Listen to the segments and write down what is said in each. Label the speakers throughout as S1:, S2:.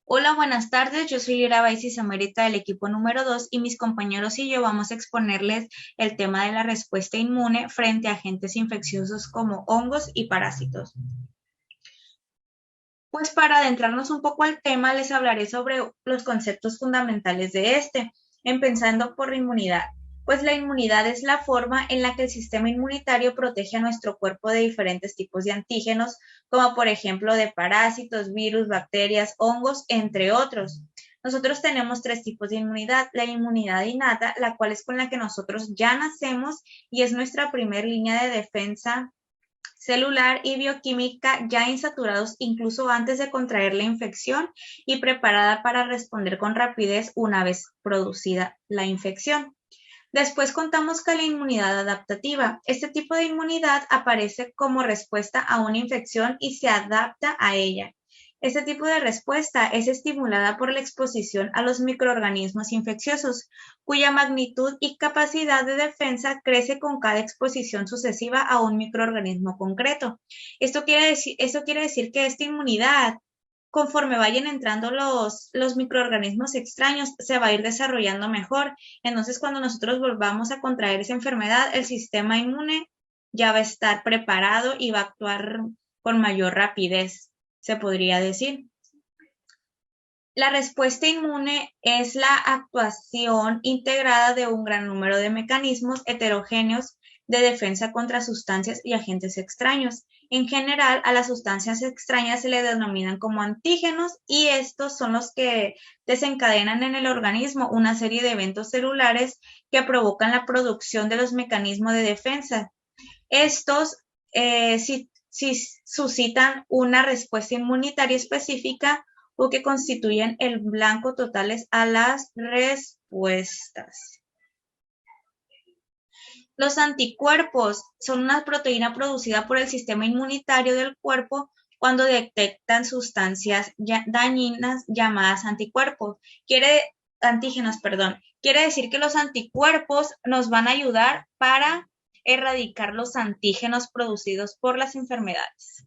S1: Hola, buenas tardes. Yo soy Lira Baisis Samérita del equipo número 2 y mis compañeros y yo vamos a exponerles el tema de la respuesta inmune frente a agentes infecciosos como hongos y parásitos. Pues para adentrarnos un poco al tema, les hablaré sobre los conceptos fundamentales de este, empezando por la inmunidad. Pues la inmunidad es la forma en la que el sistema inmunitario protege a nuestro cuerpo de diferentes tipos de antígenos, como por ejemplo de parásitos, virus, bacterias, hongos, entre otros. Nosotros tenemos tres tipos de inmunidad: la inmunidad innata, la cual es con la que nosotros ya nacemos y es nuestra primera línea de defensa celular y bioquímica, ya insaturados incluso antes de contraer la infección y preparada para responder con rapidez una vez producida la infección. Después contamos con la inmunidad adaptativa. Este tipo de inmunidad aparece como respuesta a una infección y se adapta a ella. Este tipo de respuesta es estimulada por la exposición a los microorganismos infecciosos, cuya magnitud y capacidad de defensa crece con cada exposición sucesiva a un microorganismo concreto. Esto quiere decir que esta inmunidad, conforme vayan entrando los microorganismos extraños, se va a ir desarrollando mejor. Entonces, cuando nosotros volvamos a contraer esa enfermedad, el sistema inmune ya va a estar preparado y va a actuar con mayor rapidez, se podría decir. La respuesta inmune es la actuación integrada de un gran número de mecanismos heterogéneos de defensa contra sustancias y agentes extraños. En general, a las sustancias extrañas se le denominan como antígenos y estos son los que desencadenan en el organismo una serie de eventos celulares que provocan la producción de los mecanismos de defensa. Estos si suscitan una respuesta inmunitaria específica o que constituyen el blanco totales a las respuestas. Los anticuerpos son una proteína producida por el sistema inmunitario del cuerpo cuando detectan sustancias dañinas llamadas antígenos. Quiere decir que los anticuerpos nos van a ayudar para erradicar los antígenos producidos por las enfermedades.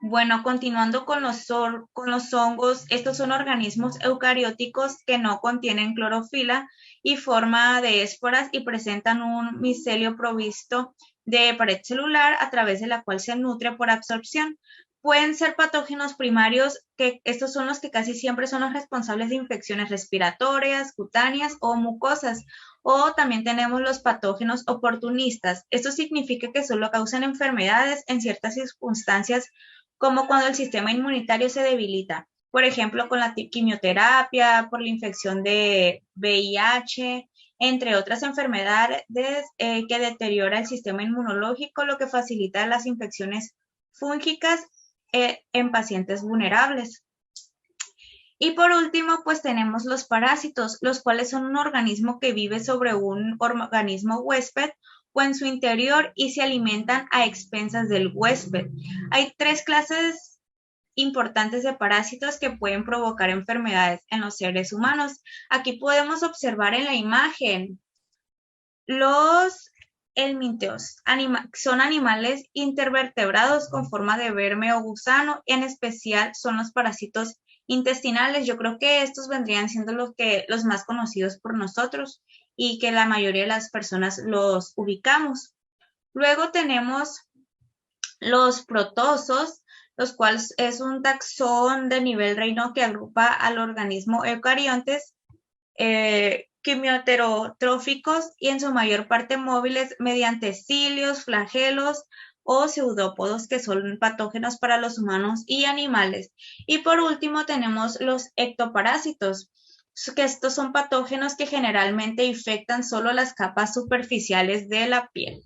S1: Bueno, continuando con los hongos, estos son organismos eucarióticos que no contienen clorofila y forma de esporas y presentan un micelio provisto de pared celular a través de la cual se nutre por absorción. Pueden ser patógenos primarios, que estos son los que casi siempre son los responsables de infecciones respiratorias, cutáneas o mucosas. O también tenemos los patógenos oportunistas. Esto significa que solo causan enfermedades en ciertas circunstancias, como cuando el sistema inmunitario se debilita, por ejemplo, con la quimioterapia, por la infección de VIH, entre otras enfermedades que deteriora el sistema inmunológico, lo que facilita las infecciones fúngicas en pacientes vulnerables. Y por último, pues tenemos los parásitos, los cuales son un organismo que vive sobre un organismo huésped o en su interior y se alimentan a expensas del huésped. Hay tres clases importantes de parásitos que pueden provocar enfermedades en los seres humanos. Aquí podemos observar en la imagen los helminteos. Son animales intervertebrados con forma de verme o gusano, en especial son los parásitos intestinales. Yo creo que estos vendrían siendo los más conocidos por nosotros y que la mayoría de las personas los ubicamos. Luego tenemos los protozoos, los cuales es un taxón de nivel reino que agrupa al organismo eucariontes, quimioterotróficos y en su mayor parte móviles mediante cilios, flagelos o pseudópodos que son patógenos para los humanos y animales. Y por último tenemos los ectoparásitos, que estos son patógenos que generalmente infectan solo las capas superficiales de la piel.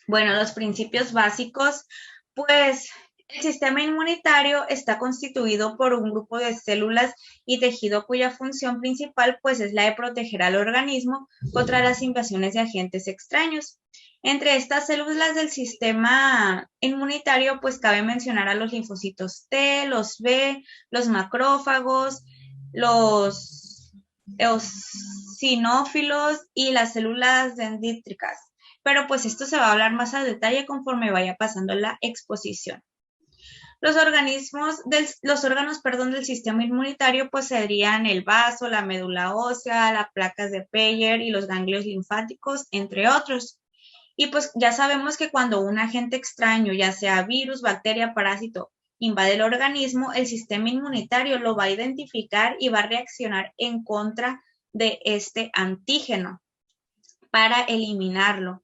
S1: Bueno, los principios básicos, pues el sistema inmunitario está constituido por un grupo de células y tejido cuya función principal pues es la de proteger al organismo contra las invasiones de agentes extraños. Entre estas células del sistema inmunitario pues cabe mencionar a los linfocitos T, los B, los macrófagos, los eosinófilos y las células dendríticas. pero pues esto se va a hablar más a detalle conforme vaya pasando la exposición. Los órganos, perdón, del sistema inmunitario pues serían el vaso, la médula ósea, las placas de Peyer y los ganglios linfáticos, entre otros. Y pues ya sabemos que cuando un agente extraño, ya sea virus, bacteria, parásito, invade el organismo, el sistema inmunitario lo va a identificar y va a reaccionar en contra de este antígeno para eliminarlo.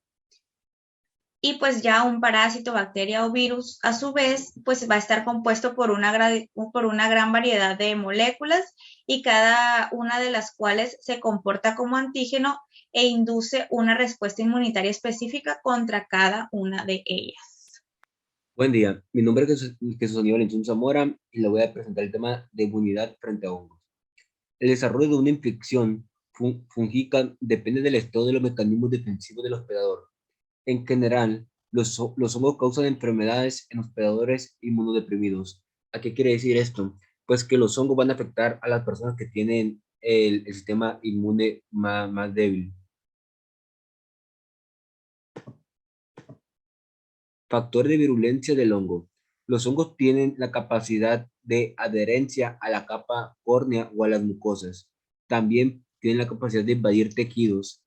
S1: Y pues ya un parásito, bacteria o virus, a su vez, pues va a estar compuesto por una gran variedad de moléculas y cada una de las cuales se comporta como antígeno e induce una respuesta inmunitaria específica contra cada una de ellas.
S2: Buen día, mi nombre es Jesús Aníbal Valentín Zamora y le voy a presentar el tema de inmunidad frente a hongos. El desarrollo de una infección fúngica depende del estado de los mecanismos defensivos del hospedador. En general, los hongos causan enfermedades en hospedadores inmunodeprimidos. ¿A qué quiere decir esto? Pues que los hongos van a afectar a las personas que tienen el sistema inmune más débil. Factor de virulencia del hongo. Los hongos tienen la capacidad de adherencia a la capa córnea o a las mucosas. También tienen la capacidad de invadir tejidos,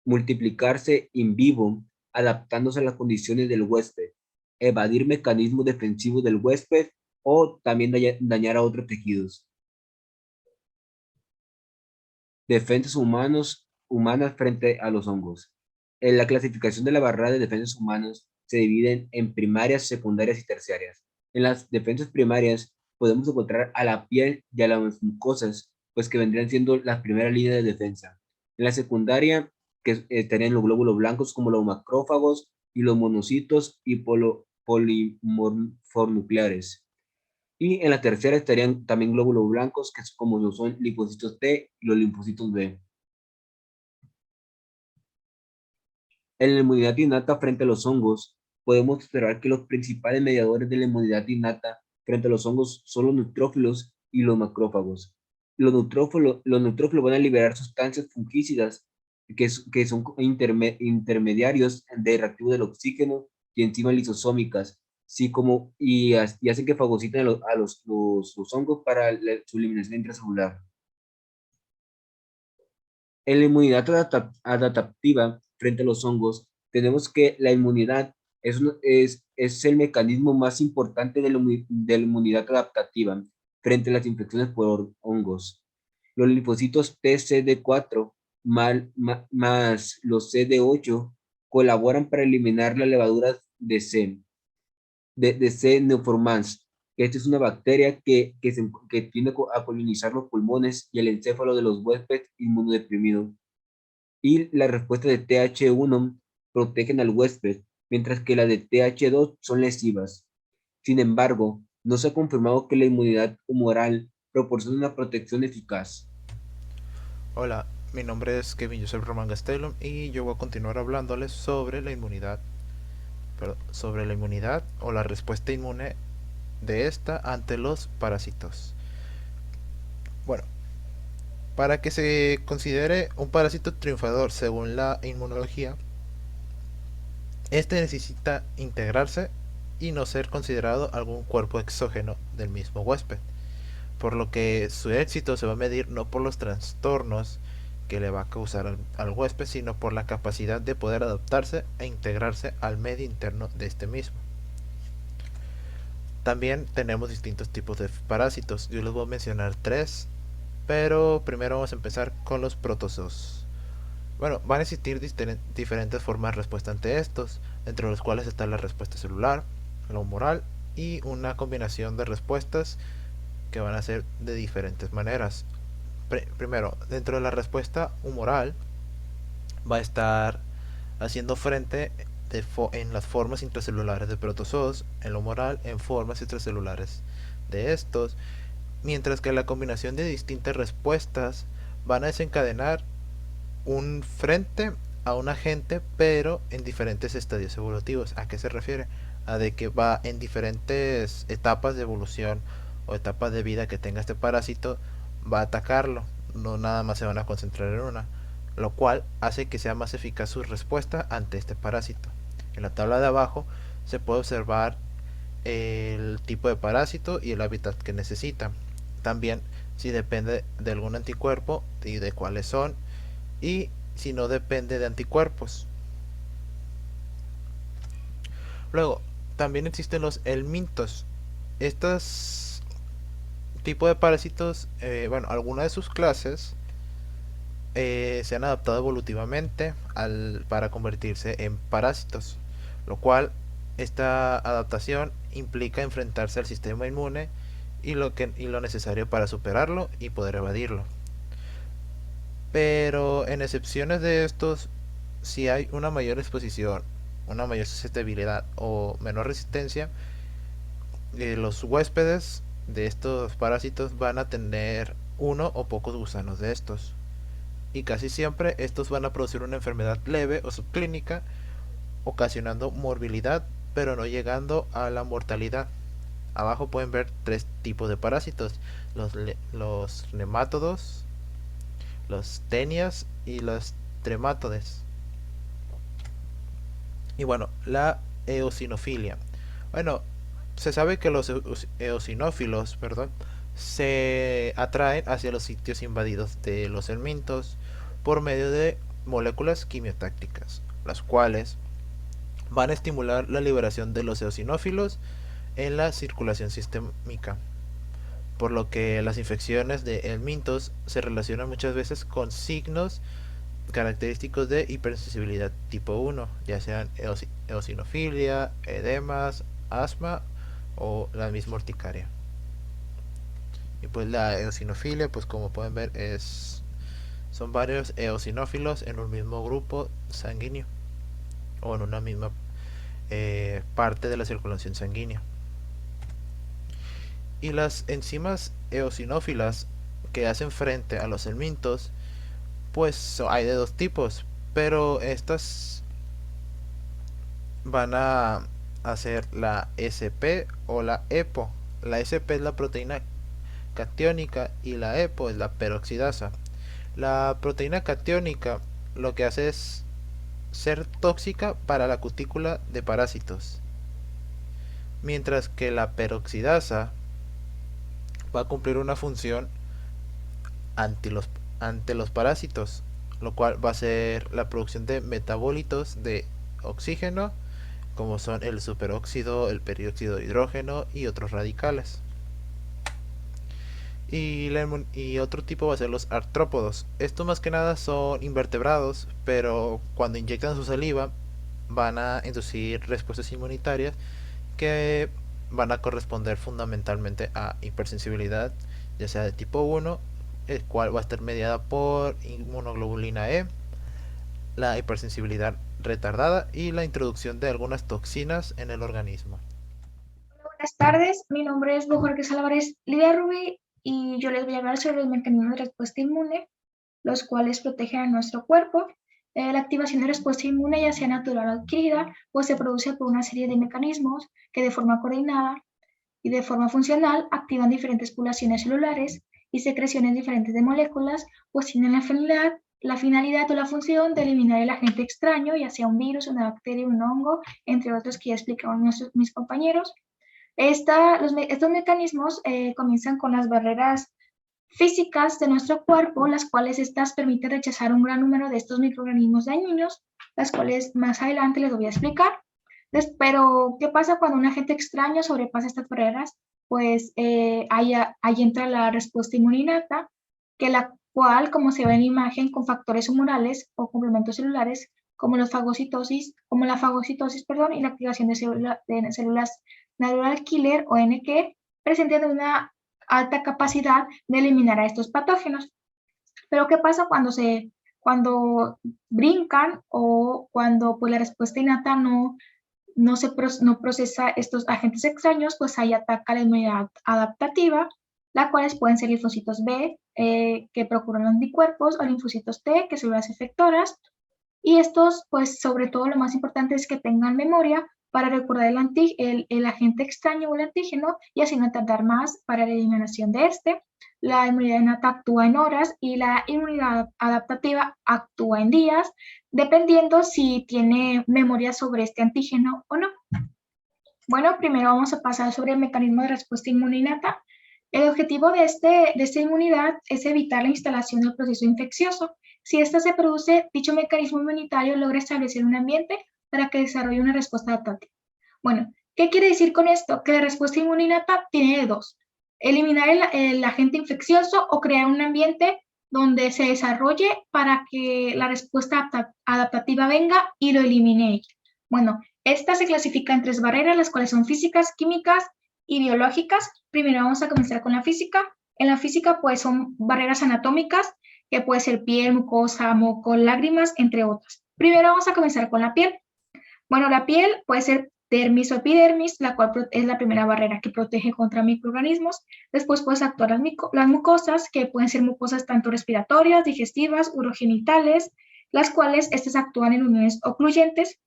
S2: multiplicarse in vivo, adaptándose a las condiciones del huésped, evadir mecanismos defensivos del huésped o también dañar a otros tejidos. Defensas humanas frente a los hongos. En la clasificación de la barrera de defensas humanas se dividen en primarias, secundarias y terciarias. En las defensas primarias podemos encontrar a la piel y a las mucosas, pues que vendrían siendo la primera línea de defensa. En la secundaria, que estarían los glóbulos blancos como los macrófagos y los monocitos y polimorfonucleares. Y en la tercera estarían también glóbulos blancos, que es como lo son linfocitos T y los linfocitos B. En la inmunidad innata frente a los hongos, podemos observar que los principales mediadores de la inmunidad innata frente a los hongos son los neutrófilos y los macrófagos. Los neutrófilos van a liberar sustancias fungicidas que son intermediarios de reactivo del oxígeno y enzimas lisosómicas, y hacen que fagociten los hongos para su eliminación intracelular. En la inmunidad adaptativa frente a los hongos, tenemos que la inmunidad es el mecanismo más importante de la inmunidad adaptativa frente a las infecciones por hongos. Los linfocitos TCD4 más los CD8 colaboran para eliminar las levaduras de C. neoformans. Esta es una bacteria que tiende a colonizar los pulmones y el encéfalo de los huéspedes inmunodeprimidos. Y la respuesta de TH1 protegen al huésped, mientras que la de TH2 son lesivas. Sin embargo, no se ha confirmado que la inmunidad humoral proporcione una protección eficaz.
S3: Hola, mi nombre es Kevin Joseph Román Gastelum y yo voy a continuar hablándoles sobre la inmunidad, o la respuesta inmune de esta ante los parásitos. Bueno, para que se considere un parásito triunfador según la inmunología, este necesita integrarse y no ser considerado algún cuerpo exógeno del mismo huésped, por lo que su éxito se va a medir no por los trastornos que le va a causar al huésped, sino por la capacidad de poder adaptarse e integrarse al medio interno de este mismo. También tenemos distintos tipos de parásitos. Yo les voy a mencionar tres, pero primero vamos a empezar con los protozoos. Bueno, van a existir diferentes formas de respuesta ante estos, entre los cuales está la respuesta celular, la humoral y una combinación de respuestas que van a ser de diferentes maneras. Primero, dentro de la respuesta humoral va a estar haciendo frente en las formas intracelulares de protozoos, en lo humoral en formas extracelulares de estos, mientras que la combinación de distintas respuestas van a desencadenar un frente a un agente, pero en diferentes estadios evolutivos. ¿A qué se refiere? A de que va en diferentes etapas de evolución o etapas de vida que tenga este parásito, va a atacarlo. No nada más se van a concentrar en una. lo cual hace que sea más eficaz su respuesta ante este parásito. En la tabla de abajo se puede observar el tipo de parásito y el hábitat que necesita. También si depende de algún anticuerpo y de cuáles son, y si no depende de anticuerpos. Luego, también existen los helmintos. Estos tipos de parásitos, bueno, algunas de sus clases se han adaptado evolutivamente para convertirse en parásitos, lo cual esta adaptación implica enfrentarse al sistema inmune y lo necesario para superarlo y poder evadirlo. Pero en excepciones de estos, si hay una mayor exposición, una mayor susceptibilidad o menor resistencia, los huéspedes de estos parásitos van a tener uno o pocos gusanos de estos. Y casi siempre estos van a producir una enfermedad leve o subclínica, ocasionando morbilidad, pero no llegando a la mortalidad. Abajo pueden ver tres tipos de parásitos: los nemátodos, los tenias y los tremátodes. Y bueno, la eosinofilia. Bueno, se sabe que los eosinófilos, perdón, se atraen hacia los sitios invadidos de los helmintos por medio de moléculas quimiotácticas, las cuales van a estimular la liberación de los eosinófilos en la circulación sistémica, por lo que las infecciones de helmintos se relacionan muchas veces con signos característicos de hipersensibilidad tipo 1, ya sean eosinofilia, edemas, asma o la misma urticaria. Y pues la eosinofilia, pues como pueden ver, son varios eosinófilos en un mismo grupo sanguíneo o en una misma parte de la circulación sanguínea. Y las enzimas eosinófilas que hacen frente a los helmintos, pues hay de dos tipos, pero estas van a hacer la SP o la EPO. La SP es la proteína catiónica y la EPO es la peroxidasa. La proteína catiónica lo que hace es ser tóxica para la cutícula de parásitos, mientras que la peroxidasa va a cumplir una función ante los parásitos, lo cual va a ser la producción de metabolitos de oxígeno, como son el superóxido, el peróxido de hidrógeno y otros radicales. Y otro tipo va a ser los artrópodos. Estos más que nada son invertebrados, pero cuando inyectan su saliva van a inducir respuestas inmunitarias que van a corresponder fundamentalmente a hipersensibilidad, ya sea de tipo 1, el cual va a estar mediada por inmunoglobulina E, la hipersensibilidad retardada y la introducción de algunas toxinas en el organismo.
S4: Buenas tardes, mi nombre es Jorge Álvarez Lidia Rubí y yo les voy a hablar sobre los mecanismos de respuesta inmune, los cuales protegen a nuestro cuerpo. La activación de respuesta inmune, ya sea natural o adquirida, pues se produce por una serie de mecanismos que de forma coordinada y de forma funcional activan diferentes poblaciones celulares y secreciones diferentes de moléculas, pues tienen la finalidad o la función de eliminar el agente extraño, ya sea un virus, una bacteria, un hongo, entre otros que ya explicaron mis compañeros. Estos mecanismos comienzan con las barreras físicas de nuestro cuerpo, las cuales estas permiten rechazar un gran número de estos microorganismos dañinos, las cuales más adelante les voy a explicar. Pero, ¿qué pasa cuando un agente extraño sobrepasa estas barreras? Pues ahí entra la respuesta inmune innata, que la cual, como se ve en la imagen, con factores humorales o complementos celulares, como la fagocitosis, y la activación de células natural killer o NK, presentan una alta capacidad de eliminar a estos patógenos. Pero ¿qué pasa cuando brincan o cuando pues, la respuesta innata no procesa estos agentes extraños? Pues ahí ataca la inmunidad adaptativa, las cuales pueden ser linfocitos B, que procuran anticuerpos, o linfocitos T, que son células efectoras. Y estos, pues sobre todo lo más importante es que tengan memoria para recordar el agente extraño o el antígeno y así no tardar más para la eliminación de este. la inmunidad innata actúa en horas y la inmunidad adaptativa actúa en días, dependiendo si tiene memoria sobre este antígeno o no. Bueno, primero vamos a pasar sobre el mecanismo de respuesta inmune innata. El objetivo de esta inmunidad es evitar la instalación del proceso infeccioso. Si ésta se produce, dicho mecanismo inmunitario logra establecer un ambiente para que desarrolle una respuesta adaptativa. Bueno, ¿qué quiere decir con esto? Que la respuesta inmune innata tiene de dos: eliminar el agente infeccioso o crear un ambiente donde se desarrolle para que la respuesta adaptativa venga y lo elimine. Bueno, esta se clasifica en 3 barreras, las cuales son físicas, químicas y biológicas. Primero vamos a comenzar con la física. En la física, pues son barreras anatómicas, que puede ser piel, mucosa, moco, lágrimas, entre otras. Primero vamos a comenzar con la piel. Bueno, la piel puede ser dermis o epidermis, la cual es la primera barrera que protege contra microorganismos. Después pueden actuar las mucosas, que pueden ser mucosas tanto respiratorias, digestivas, urogenitales, las cuales estas actúan en uniones ocluyentes.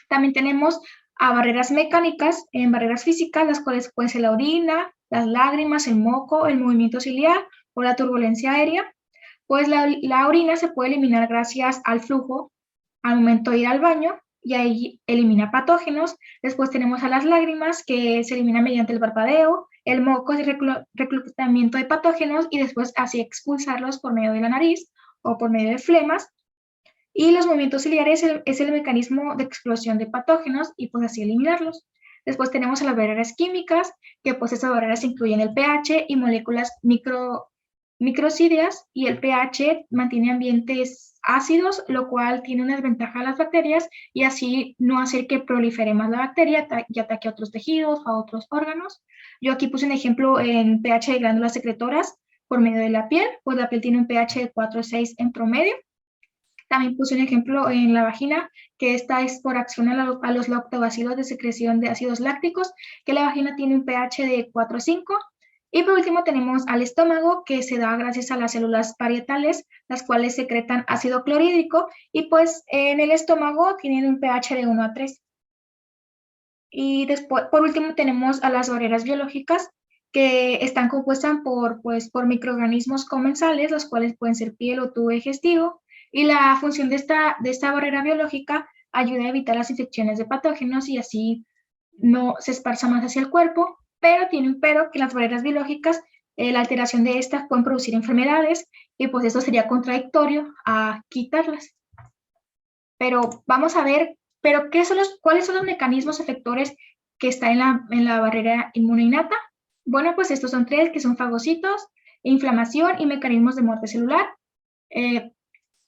S4: También tenemos a barreras mecánicas, en barreras físicas, las cuales pueden ser la orina, las lágrimas, el moco, el movimiento ciliar o la turbulencia aérea. Pues la orina se puede eliminar gracias al flujo al momento de ir al baño, y ahí elimina patógenos. Después tenemos a las lágrimas, que se eliminan mediante el parpadeo. El moco es el reclutamiento de patógenos y después así expulsarlos por medio de la nariz o por medio de flemas. Y los movimientos ciliares es el mecanismo de explosión de patógenos y pues así eliminarlos. Después tenemos a las barreras químicas, que pues esas barreras incluyen el pH y moléculas microcidias, y el pH mantiene ambientes ácidos, lo cual tiene una desventaja a las bacterias y así no hacer que prolifere más la bacteria y ataque a otros tejidos, a otros órganos. Yo aquí puse un ejemplo en pH de glándulas secretoras por medio de la piel, pues la piel tiene un pH de 4,6 en promedio. También puse un ejemplo en la vagina, que esta es por acción a los lactobacilos de secreción de ácidos lácticos, que la vagina tiene un pH de 4,5. Y por último tenemos al estómago, que se da gracias a las células parietales, las cuales secretan ácido clorhídrico, y pues en el estómago tienen un pH de 1,3. Y después, por último, tenemos a las barreras biológicas, que están compuestas por microorganismos comensales, los cuales pueden ser piel o tubo digestivo, y la función de esta barrera biológica ayuda a evitar las infecciones de patógenos y así no se esparza más hacia el cuerpo. Pero tiene un pero, que las barreras biológicas, la alteración de estas pueden producir enfermedades y pues esto sería contradictorio a quitarlas. Pero vamos a ver, ¿cuáles son los mecanismos efectores que están en la barrera inmune innata? Bueno, pues estos son 3, que son fagocitos, inflamación y mecanismos de muerte celular.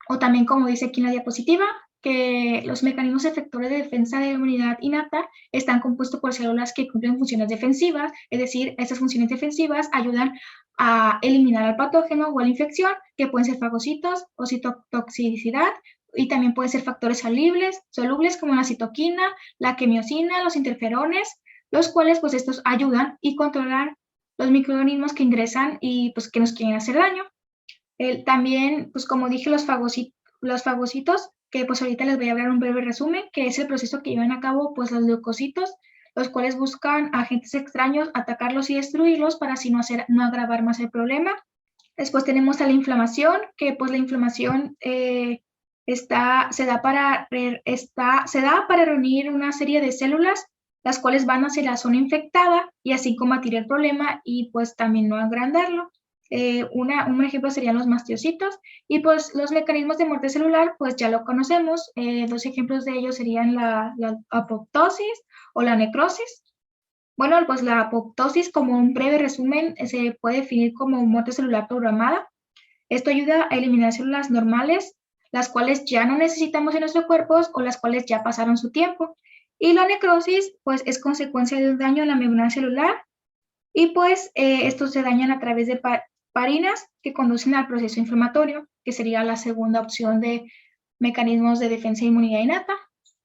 S4: O también, como dice aquí en la diapositiva, que los mecanismos efectores de defensa de inmunidad innata están compuestos por células que cumplen funciones defensivas, es decir, estas funciones defensivas ayudan a eliminar al patógeno o a la infección, que pueden ser fagocitos o citotoxicidad, y también pueden ser factores solubles como la citoquina, la quimiosina, los interferones, los cuales pues estos ayudan y controlan los microorganismos que ingresan y pues que nos quieren hacer daño. También, pues como dije, los fagocitos, que pues ahorita les voy a hablar un breve resumen, que es el proceso que llevan a cabo pues los leucocitos, los cuales buscan agentes extraños, atacarlos y destruirlos para así no agravar más el problema. Después tenemos a la inflamación, que pues la inflamación se da para reunir una serie de células, las cuales van hacia la zona infectada y así combatir el problema y pues también no agrandarlo. Un ejemplo serían los mastiocitos, y pues los mecanismos de muerte celular pues ya lo conocemos. 2 ejemplos de ellos serían la apoptosis o la necrosis. Bueno, pues la apoptosis, como un breve resumen, se puede definir como muerte celular programada. Esto ayuda a eliminar células normales, las cuales ya no necesitamos en nuestros cuerpos o las cuales ya pasaron su tiempo. Y la necrosis pues es consecuencia de un daño en la membrana celular, y pues estos se dañan a través de parinas que conducen al proceso inflamatorio, que sería la segunda opción de mecanismos de defensa e inmunidad innata.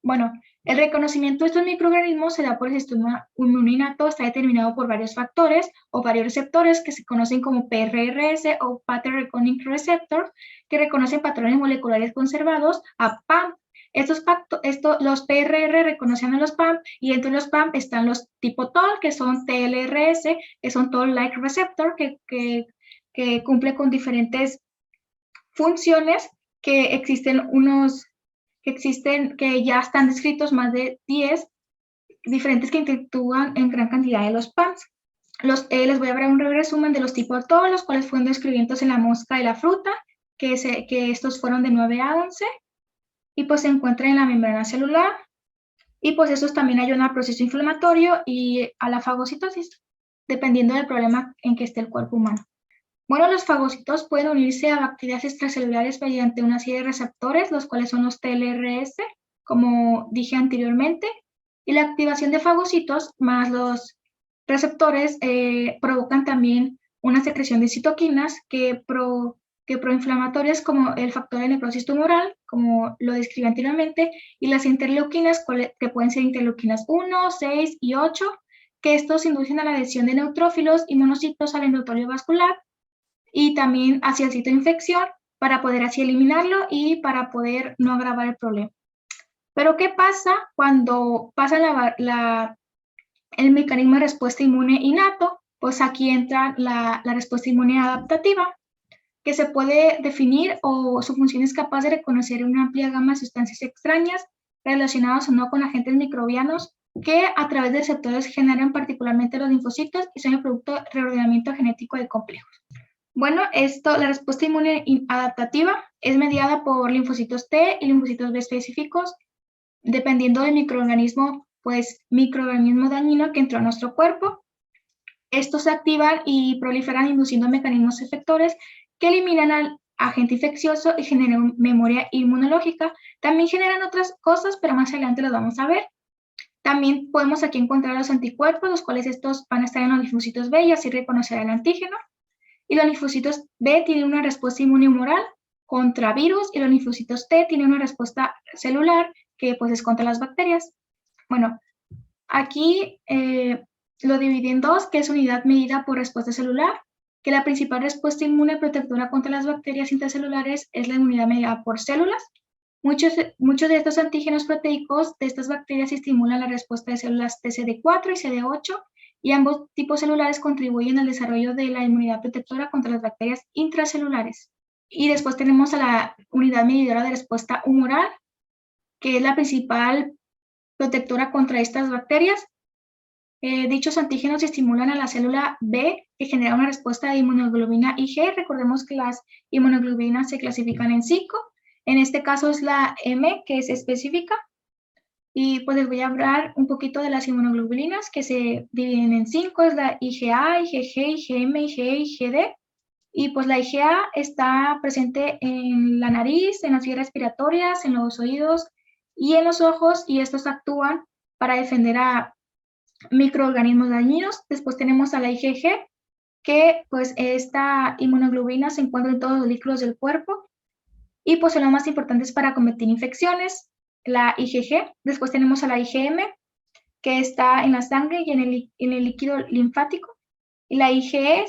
S4: Bueno, el reconocimiento de estos microorganismos se da por el sistema inmune innato, está determinado por varios factores o varios receptores que se conocen como PRRS o Pattern Recognition Receptors, que reconocen patrones moleculares conservados a PAM. Los PRR reconocen a los PAM, y dentro de los PAM están los tipo TOL, que son TLRS, que son Toll-like receptor, que que cumple con diferentes funciones, que que ya están descritos más de 10 diferentes que interactúan en gran cantidad de los PAMs. Les voy a dar un resumen de los tipos de todos, los cuales fueron descritos en la mosca y la fruta, que estos fueron de 9 a 11, y pues se encuentran en la membrana celular, y pues estos también ayudan al proceso inflamatorio y a la fagocitosis, dependiendo del problema en que esté el cuerpo humano. Bueno, los fagocitos pueden unirse a bacterias extracelulares mediante una serie de receptores, los cuales son los TLRS, como dije anteriormente, y la activación de fagocitos más los receptores provocan también una secreción de citoquinas que proinflamatorias, como el factor de necrosis tumoral, como lo describí anteriormente, y las interleuquinas, que pueden ser interleuquinas 1, 6 y 8, que estos inducen a la adhesión de neutrófilos y monocitos al endotelio vascular y también hacia el sitio de infección, para poder así eliminarlo y para poder no agravar el problema. Pero ¿qué pasa cuando pasa el mecanismo de respuesta inmune innato? Pues aquí entra la respuesta inmune adaptativa, que se puede definir o su función es capaz de reconocer una amplia gama de sustancias extrañas relacionadas o no con agentes microbianos que a través de receptores generan particularmente los linfocitos y son el producto de reordenamiento genético de complejos. Bueno, la respuesta inmune adaptativa es mediada por linfocitos T y linfocitos B específicos, dependiendo del microorganismo dañino que entró a nuestro cuerpo. Estos se activan y proliferan induciendo mecanismos efectores que eliminan al agente infeccioso y generan memoria inmunológica. También generan otras cosas, pero más adelante las vamos a ver. También podemos aquí encontrar los anticuerpos, los cuales estos van a estar en los linfocitos B y así reconocer el antígeno. Y los linfocitos B tienen una respuesta inmune humoral contra virus y los linfocitos T tienen una respuesta celular que pues es contra las bacterias. Bueno, aquí lo dividí en dos, que es unidad medida por respuesta celular, que la principal respuesta inmune protectora contra las bacterias intracelulares es la inmunidad medida por células. Muchos de estos antígenos proteicos de estas bacterias estimulan la respuesta de células TCD4 y CD8, y ambos tipos celulares contribuyen al desarrollo de la inmunidad protectora contra las bacterias intracelulares. Y después tenemos a la unidad medidora de respuesta humoral, que es la principal protectora contra estas bacterias. Dichos antígenos estimulan a la célula B, que genera una respuesta de inmunoglobulina IG. Recordemos que las inmunoglobulinas se clasifican en 5. En este caso es la M, que es específica. Y pues les voy a hablar un poquito de las inmunoglobulinas, que se dividen en 5. Es la IgA, IgG, IgM, IgE, IgD. Y pues la IgA está presente en la nariz, en las vías respiratorias, en los oídos y en los ojos, y estos actúan para defender a microorganismos dañinos. Después tenemos a la IgG, que pues esta inmunoglobulina se encuentra en todos los líquidos del cuerpo y pues son las más importantes para combatir infecciones, la IgG. Después tenemos a la IgM, que está en la sangre y en el líquido linfático. Y la IgE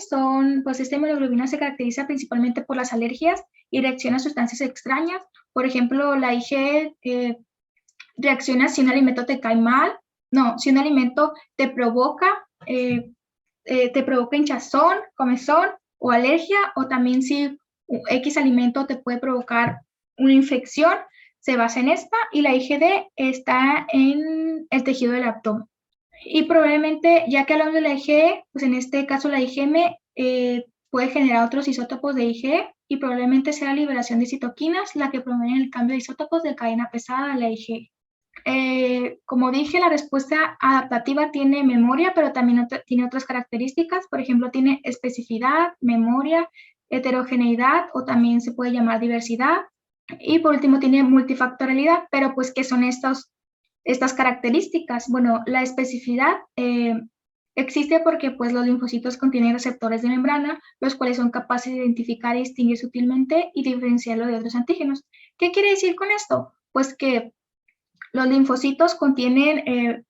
S4: pues esta inmunoglobulina se caracteriza principalmente por las alergias y reacciona a sustancias extrañas. Por ejemplo, la IgE reacciona si un alimento te cae mal, si un alimento te provoca hinchazón, comezón o alergia, o también si X alimento te puede provocar una infección, se basa en esta. Y la IgD está en el tejido del abdomen. Y probablemente, ya que hablamos de la IgE, pues en este caso la IgM puede generar otros isótopos de IgE y probablemente sea la liberación de citoquinas la que promueve el cambio de isótopos de cadena pesada a la IgE. Como dije, la respuesta adaptativa tiene memoria, pero también tiene otras características. Por ejemplo, tiene especificidad, memoria, heterogeneidad, o también se puede llamar diversidad. Y por último tiene multifactorialidad. Pero pues, ¿qué son estas características? Bueno, la especificidad existe porque pues los linfocitos contienen receptores de membrana, los cuales son capaces de identificar y distinguir sutilmente y diferenciarlo de otros antígenos. ¿Qué quiere decir con esto? Pues que los linfocitos contienen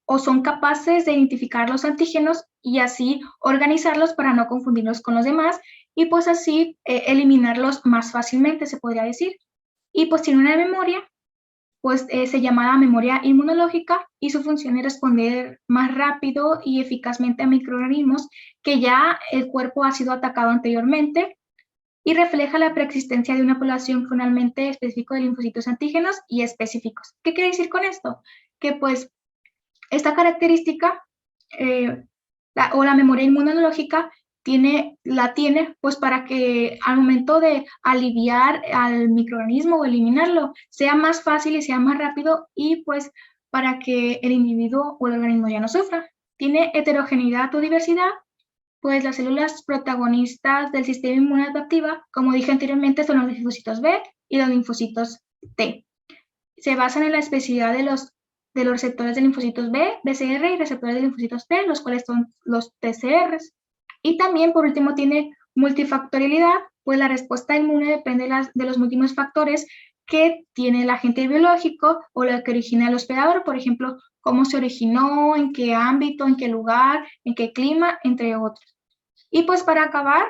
S4: o son capaces de identificar los antígenos y así organizarlos para no confundirlos con los demás y pues así eliminarlos más fácilmente, se podría decir. Y pues tiene una memoria pues se llama memoria inmunológica, y su función es responder más rápido y eficazmente a microorganismos que ya el cuerpo ha sido atacado anteriormente, y refleja la preexistencia de una población clonalmente específica de linfocitos antígenos y específicos. ¿Qué quiere decir con esto? Que pues esta característica o la memoria inmunológica la tiene pues para que al momento de aliviar al microorganismo o eliminarlo sea más fácil y sea más rápido, y pues para que el individuo o el organismo ya no sufra. Tiene heterogeneidad o diversidad, pues las células protagonistas del sistema inmune adaptiva, como dije anteriormente, son los linfocitos B y los linfocitos T. Se basan en la especificidad de los receptores de linfocitos B, BCR, y receptores de linfocitos T, los cuales son los TCRs. Y también, por último, tiene multifactorialidad, pues la respuesta inmune depende de los múltiples factores que tiene el agente biológico o lo que origina el hospedador, por ejemplo, cómo se originó, en qué ámbito, en qué lugar, en qué clima, entre otros. Y pues para acabar,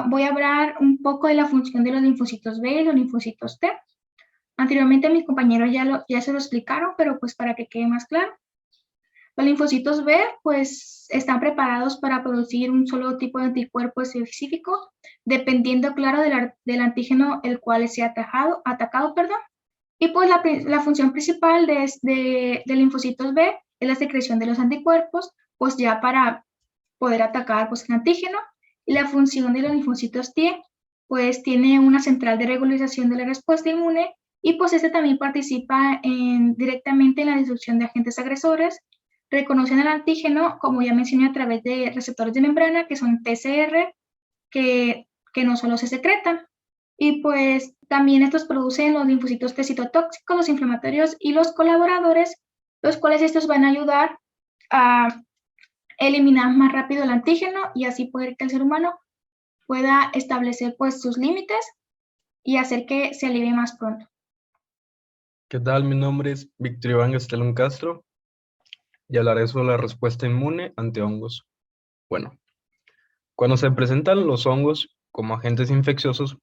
S4: voy a hablar un poco de la función de los linfocitos B y los linfocitos T. Anteriormente mis compañeros ya se lo explicaron, pero pues para que quede más claro. Los linfocitos B pues están preparados para producir un solo tipo de anticuerpo específico, dependiendo, claro, del antígeno el cual sea atacado. Y pues la función principal de linfocitos B es la secreción de los anticuerpos, pues ya para poder atacar pues el antígeno. Y la función de los linfocitos T pues tiene una central de regularización de la respuesta inmune, y pues este también participa directamente en la destrucción de agentes agresores. Reconocen el antígeno, como ya mencioné, a través de receptores de membrana, que son TCR, que no solo se secretan. Y pues también estos producen los linfocitos T citotóxicos, los inflamatorios y los colaboradores, los cuales estos van a ayudar a eliminar más rápido el antígeno y así poder que el ser humano pueda establecer pues sus límites y hacer que se alivie más pronto.
S5: ¿Qué tal? Mi nombre es Víctor Iván Estelón Castro y hablaré sobre la respuesta inmune ante hongos. Bueno, cuando se presentan los hongos como agentes infecciosos,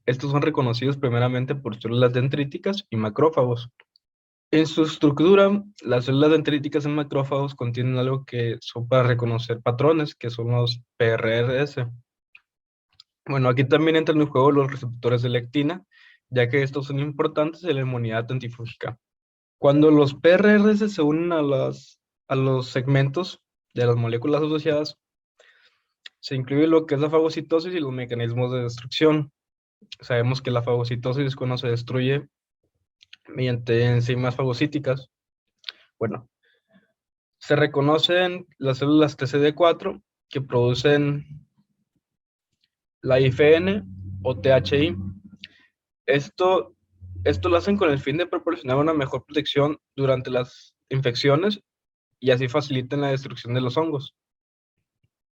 S5: estos son reconocidos primeramente por células dendríticas y macrófagos. En su estructura, las células dendríticas y macrófagos contienen algo que son para reconocer patrones, que son los PRRS. Bueno, aquí también entran en juego los receptores de lectina, ya que estos son importantes en la inmunidad antifúngica. Cuando los PRRS se unen a los segmentos de las moléculas asociadas, se incluye lo que es la fagocitosis y los mecanismos de destrucción. Sabemos que la fagocitosis es cuando se destruye mediante enzimas fagocíticas. Bueno, se reconocen las células TCD4 que producen la IFN o THI. Esto lo hacen con el fin de proporcionar una mejor protección durante las infecciones y así facilitan la destrucción de los hongos.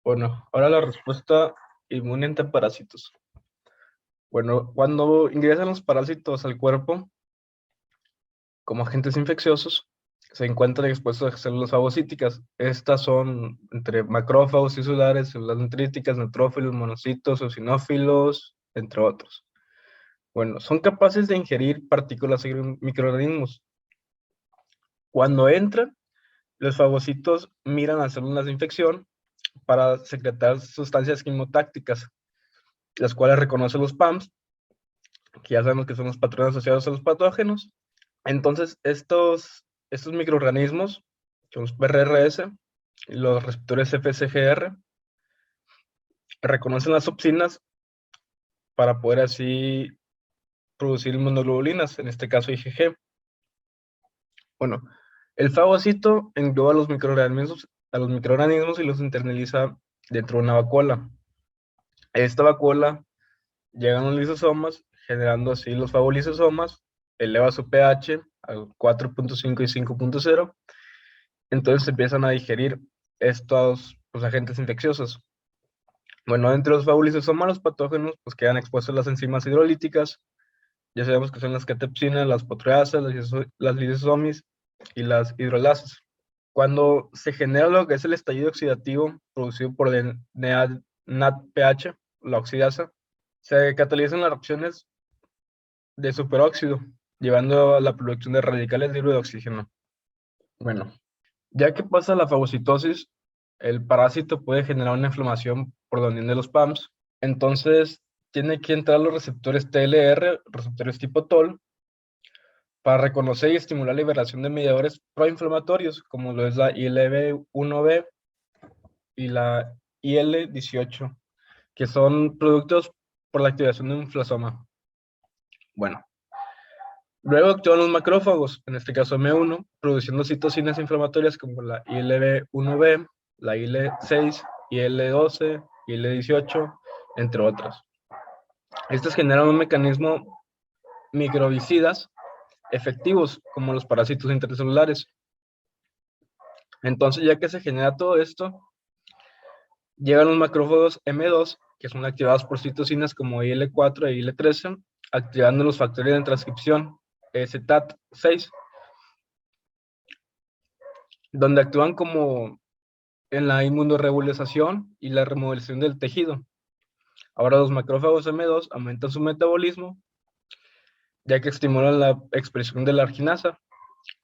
S5: Bueno, ahora la respuesta inmune ante parásitos. Bueno, cuando ingresan los parásitos al cuerpo como agentes infecciosos, se encuentran expuestos a células fagocíticas. Estas son entre macrófagos tisulares, células dendríticas, neutrófilos, monocitos, eosinófilos, entre otros. Bueno, son capaces de ingerir partículas y microorganismos. Cuando entran, los fagocitos miran a células de infección para secretar sustancias quimotácticas, las cuales reconocen los PAMs, que ya sabemos que son los patrones asociados a los patógenos. Entonces, estos microorganismos, que los PRRS, y los receptores FSGR, reconocen las opsinas para poder así producir inmunoglobulinas, en este caso IgG. Bueno, el fagocito engloba a los microorganismos y los internaliza dentro de una vacuola. Esta vacuola llega a los lisosomas, generando así los fagolisosomas, eleva su pH a 4.5 y 5.0, entonces se empiezan a digerir estos agentes infecciosos. Bueno, entre los fagolisosomas, los patógenos pues quedan expuestos las enzimas hidrolíticas. Ya sabemos que son las catepsinas, las proteasas, las lisosomis y las hidrolasas. Cuando se genera lo que es el estallido oxidativo producido por el NADPH, la oxidasa, se catalizan las reacciones de superóxido llevando a la producción de radicales libres de oxígeno. Bueno, ya que pasa la fagocitosis, el parásito puede generar una inflamación por la unión de los PAMs, entonces tiene que entrar los receptores TLR, receptores tipo TOL, para reconocer y estimular la liberación de mediadores proinflamatorios, como lo es la ILB1B y la IL-18, que son productos por la activación de un inflasoma. Bueno, luego actúan los macrófagos, en este caso M1, produciendo citocinas inflamatorias como la ILB1B, la IL-6, IL-12, IL-18, entre otras. Estos generan un mecanismo microbicidas efectivos, como los parásitos intracelulares. Entonces, ya que se genera todo esto, llegan los macrófagos M2, que son activados por citocinas como IL-4 e IL-13, activando los factores de transcripción STAT6, donde actúan como en la inmunoregulización y la remodelación del tejido. Ahora los macrófagos M2 aumentan su metabolismo, ya que estimulan la expresión de la arginasa,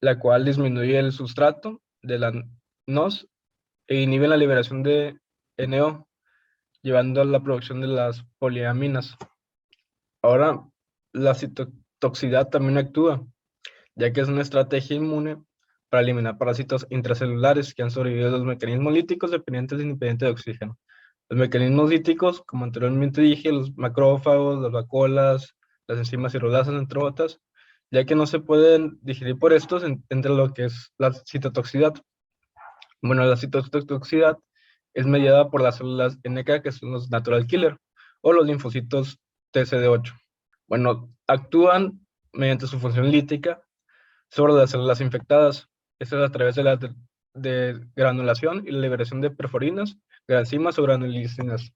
S5: la cual disminuye el sustrato de la NOS e inhiben la liberación de NO, llevando a la producción de las poliaminas. Ahora, la citotoxicidad también actúa, ya que es una estrategia inmune para eliminar parásitos intracelulares que han sobrevivido a los mecanismos líticos dependientes e independientes de oxígeno. Los mecanismos líticos, como anteriormente dije, los macrófagos, las vacuolas, las enzimas hidrolasas, entre otras, ya que no se pueden digerir por estos, entre lo que es la citotoxicidad. Bueno, la citotoxicidad es mediada por las células NK, que son los natural killer, o los linfocitos TCD8. Bueno, actúan mediante su función lítica sobre las células infectadas. Esto es a través de la de granulación y la liberación de perforinas, enzimas o granulicinas,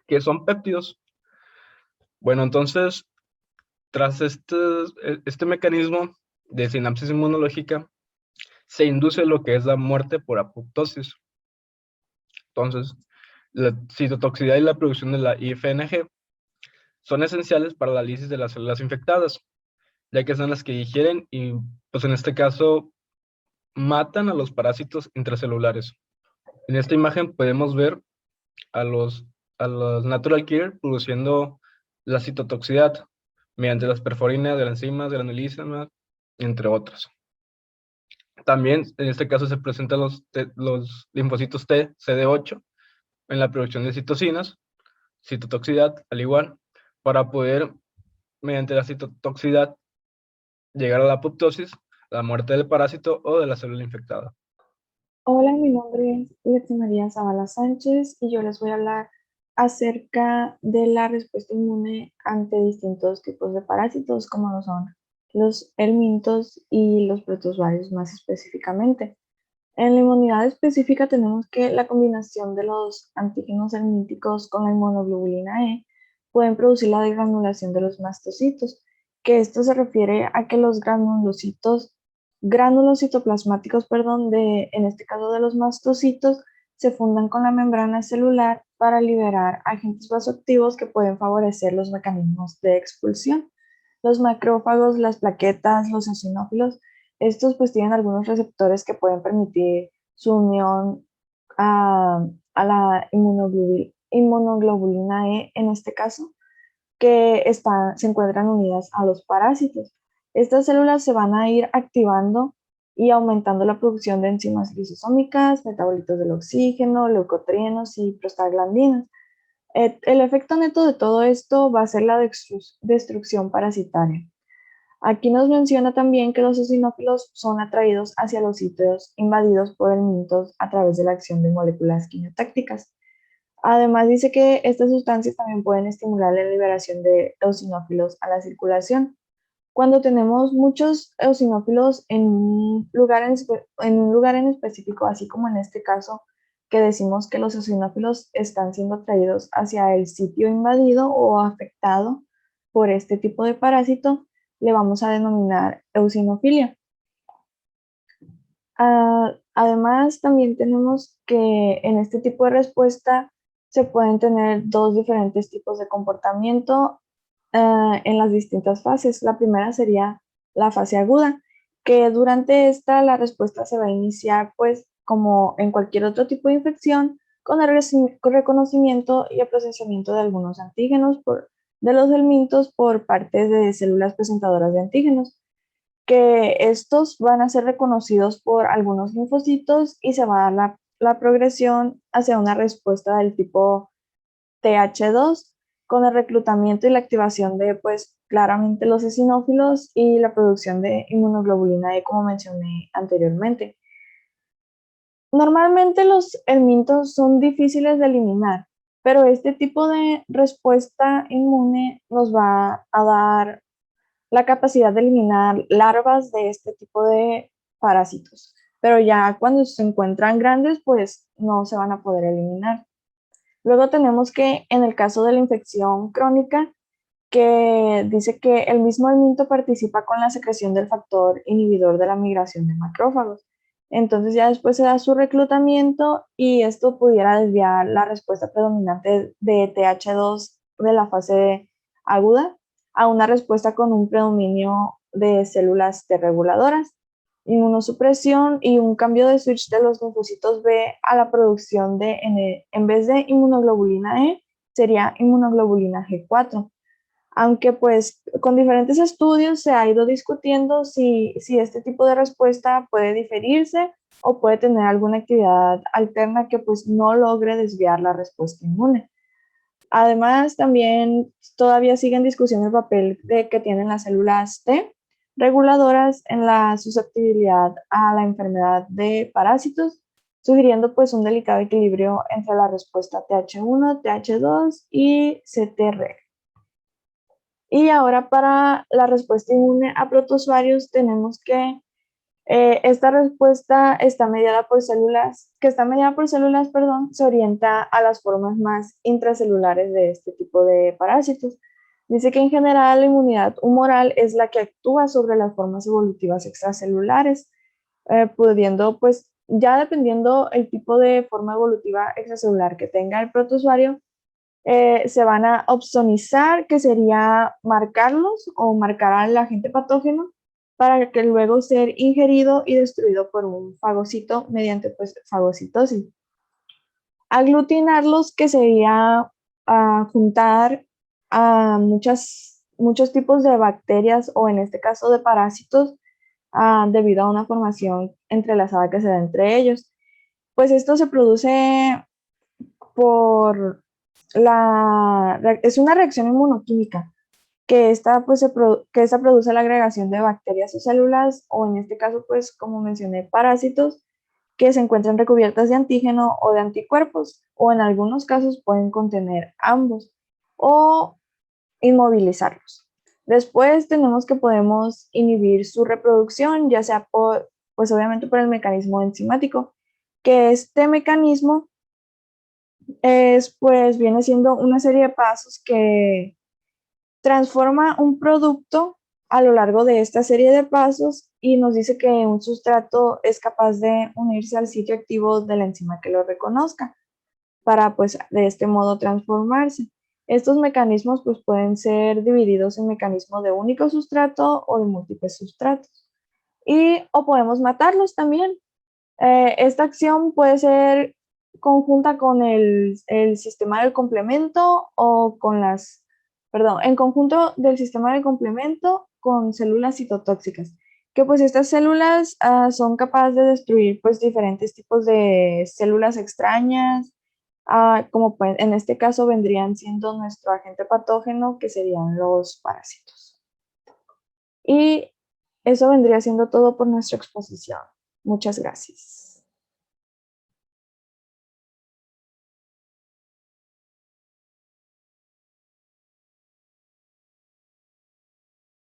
S5: que son péptidos. Bueno, entonces, tras este mecanismo de sinapsis inmunológica, se induce lo que es la muerte por apoptosis. Entonces, la citotoxicidad y la producción de la IFNG son esenciales para la lisis de las células infectadas, ya que son las que digieren y, pues en este caso, matan a los parásitos intracelulares. En esta imagen podemos ver a los natural killer produciendo la citotoxicidad mediante las perforinas de las enzimas, granulísimas, entre otros. También, en este caso, se presentan los linfocitos T, CD8, en la producción de citocinas, citotoxicidad, al igual, para poder, mediante la citotoxicidad, llegar a la apoptosis, la muerte del parásito o de la célula infectada.
S6: Hola, mi nombre es Leti María Zavala Sánchez y yo les voy a hablar acerca de la respuesta inmune ante distintos tipos de parásitos, como lo son los helmintos y los protozoarios más específicamente. En la inmunidad específica tenemos que la combinación de los antígenos helmínticos con la inmunoglobulina E pueden producir la degranulación de los mastocitos, que esto se refiere a que los gránulos citoplasmáticos, en este caso de los mastocitos, se fundan con la membrana celular para liberar agentes vasoactivos que pueden favorecer los mecanismos de expulsión. Los macrófagos, las plaquetas, los eosinófilos, estos pues tienen algunos receptores que pueden permitir su unión a la inmunoglobulina E, en este caso, que se encuentran unidas a los parásitos. Estas células se van a ir activando y aumentando la producción de enzimas lisosómicas, metabolitos del oxígeno, leucotrienos y prostaglandinas. El efecto neto de todo esto va a ser la destrucción parasitaria. Aquí nos menciona también que los eosinófilos son atraídos hacia los sitios invadidos por helmintos a través de la acción de moléculas quimiotácticas. Además dice que estas sustancias también pueden estimular la liberación de eosinófilos a la circulación. Cuando tenemos muchos eosinófilos en un lugar en específico, así como en este caso, que decimos que los eosinófilos están siendo atraídos hacia el sitio invadido o afectado por este tipo de parásito, le vamos a denominar eosinofilia. Además, también tenemos que en este tipo de respuesta se pueden tener dos diferentes tipos de comportamiento en las distintas fases. La primera sería la fase aguda, que durante esta la respuesta se va a iniciar, pues, como en cualquier otro tipo de infección, con el reconocimiento y el procesamiento de algunos antígenos de los helmintos por parte de células presentadoras de antígenos, que estos van a ser reconocidos por algunos linfocitos y se va a dar la progresión hacia una respuesta del tipo TH2 con el reclutamiento y la activación de, pues, claramente los eosinófilos y la producción de inmunoglobulina E, como mencioné anteriormente. Normalmente los helmintos son difíciles de eliminar, pero este tipo de respuesta inmune nos va a dar la capacidad de eliminar larvas de este tipo de parásitos, pero ya cuando se encuentran grandes, pues no se van a poder eliminar. Luego tenemos que en el caso de la infección crónica, que dice que el mismo helminto participa con la secreción del factor inhibidor de la migración de macrófagos. Entonces ya después se da su reclutamiento y esto pudiera desviar la respuesta predominante de TH2 de la fase aguda a una respuesta con un predominio de células T reguladoras, inmunosupresión y un cambio de switch de los linfocitos B a la producción de, en vez de inmunoglobulina E, sería inmunoglobulina G4. Aunque pues con diferentes estudios se ha ido discutiendo si este tipo de respuesta puede diferirse o puede tener alguna actividad alterna que pues no logre desviar la respuesta inmune. Además, también todavía sigue en discusión el papel que tienen las células T reguladoras en la susceptibilidad a la enfermedad de parásitos, sugiriendo pues un delicado equilibrio entre la respuesta TH1, TH2 y CTR. Y ahora para la respuesta inmune a protozoarios tenemos que esta respuesta está mediada por células, se orienta a las formas más intracelulares de este tipo de parásitos. Dice que en general la inmunidad humoral es la que actúa sobre las formas evolutivas extracelulares, pudiendo, pues, ya dependiendo el tipo de forma evolutiva extracelular que tenga el protozoario, se van a opsonizar, que sería marcarlos o marcar al agente patógeno para que luego ser ingerido y destruido por un fagocito mediante pues fagocitosis. Aglutinarlos, que sería juntar a muchos tipos de bacterias o en este caso de parásitos debido a una formación entrelazada que se da entre ellos. Pues esto se produce por es una reacción inmunoquímica que esta, pues, que esta produce la agregación de bacterias o células, o en este caso, pues, como mencioné, parásitos, que se encuentran recubiertas de antígeno o de anticuerpos, o en algunos casos pueden contener ambos, o inmovilizarlos. Después tenemos que podemos inhibir su reproducción, ya sea por, pues obviamente por el mecanismo enzimático, que este mecanismo pues viene siendo una serie de pasos que transforma un producto a lo largo de esta serie de pasos y nos dice que un sustrato es capaz de unirse al sitio activo de la enzima que lo reconozca para pues de este modo transformarse. Estos mecanismos pues pueden ser divididos en mecanismos de único sustrato o de múltiples sustratos o podemos matarlos también. Esta acción puede ser conjunta con el sistema del complemento o con en conjunto del sistema del complemento con células citotóxicas, que pues estas células son capaces de destruir pues diferentes tipos de células extrañas, como pues, en este caso vendrían siendo nuestro agente patógeno, que serían los parásitos. Y eso vendría siendo todo por nuestra exposición. Muchas gracias.